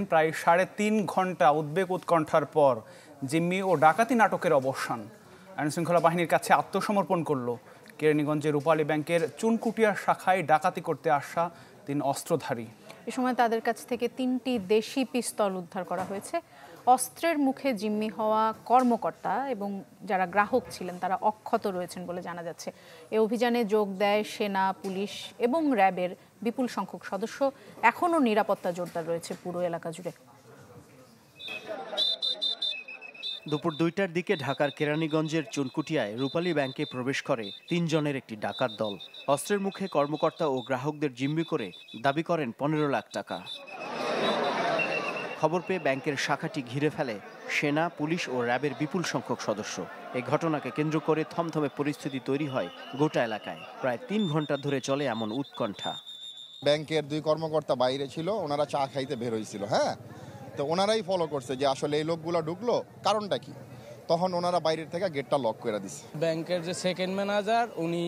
প্রায় ৩.৫ ঘন্টা উদ্বেগ উৎকণ্ঠার পর জিম্মি ও ডাকাতি নাটকের অবসান। আইনশৃঙ্খলা বাহিনীর কাছে আত্মসমর্পণ করল কেরানীগঞ্জের রূপালী ব্যাংকের চুনকুটিয়া শাখায় ডাকাতি করতে আসা ৩ অস্ত্রধারী। এ সময় তাদের কাছ থেকে ৩টি দেশি পিস্তল উদ্ধার করা হয়েছে। অস্ত্রের মুখে জিম্মি হওয়া কর্মকর্তা এবং যারা গ্রাহক ছিলেন তারা অক্ষত রয়েছেন বলে জানা যাচ্ছে। এ অভিযানে যোগ দেয় সেনা, পুলিশ এবং র্যাবের বিপুল সংখ্যক সদস্য। এখনও নিরাপত্তা জোরদার রয়েছে পুরো এলাকা জুড়ে। দুপুর ২টার দিকে ঢাকার কেরানীগঞ্জের চুনকুটিয়ায় রূপালী ব্যাংকে প্রবেশ করে ৩ জনের একটি ডাকাত দল। অস্ত্রের মুখে কর্মকর্তা ও গ্রাহকদের জিম্মি করে দাবি করেন ১৫ লাখ টাকা। খবর পেয়ে ব্যাংকের শাখাটি ঘিরে ফেলে সেনা, পুলিশ ও র্যাবের বিপুল সংখ্যক সদস্য। এই ঘটনাকে কেন্দ্র করে থমথমে পরিস্থিতি তৈরি হয় গোটা এলাকায়। প্রায় ৩ ঘন্টা ধরে চলে এমন উৎকণ্ঠা। ব্যাংকের 2 কর্মকর্তা বাইরে ছিল, ওনারা চা খাইতে বের হয়েছিল। তো ওনারাই ফলো করছে যে আসলে এই লোকগুলো ঢুকলো কারণটা কি। তখন ওনারা বাইরের থেকে গেটটা লক করে দিছে। ব্যাংকের যে সেকেন্ড ম্যানেজার উনি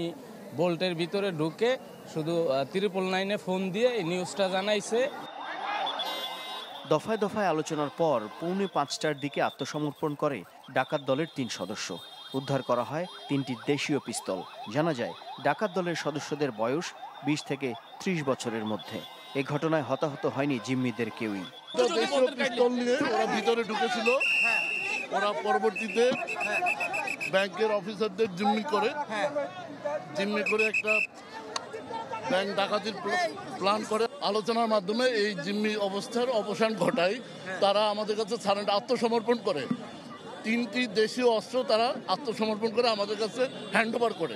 বোল্টের ভিতরে ঢুকে শুধু 999-এ ফোন দিয়ে এই নিউজটা জানাইছে। দফায় দফায় আলোচনার পর পৌনে 5টার দিকে আত্মসমর্পণ করে ডাকাত দলের 3 সদস্য। উদ্ধার করা হয় 3টি দেশীয় পিস্তল। জানা যায় ডাকাত দলের সদস্যদের বয়স 20 থেকে 30 বছরের মধ্যে। এই ঘটনায় হতাহত হয়নি জিম্মিদের কেউই। দেশীয় পিস্তল নিয়ে ওরা ভিতরে ঢুকেছিল। ওরা পরবর্তীতে ব্যাংকের অফিসারদের জিম্মি করে একটা ব্যাংক ডাকাতির প্ল্যান করে আলোচনার মাধ্যমে এই জিম্মি অবস্থার অবসান ঘটায়। তারা আমাদের কাছে আত্মসমর্পণ করে। 3টি দেশীয় অস্ত্র তারা আত্মসমর্পণ করে আমাদের কাছে হ্যান্ড ওভার করে।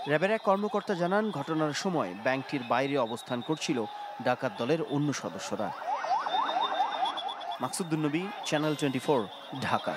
র্যাবের এক কর্মকর্তা জানান, ঘটনার সময় ব্যাংকটির বাইরে অবস্থান করছিল ডাকাত দলের অন্য সদস্যরা। মাকসুদুন নবী, চ্যানেল 24, ঢাকা।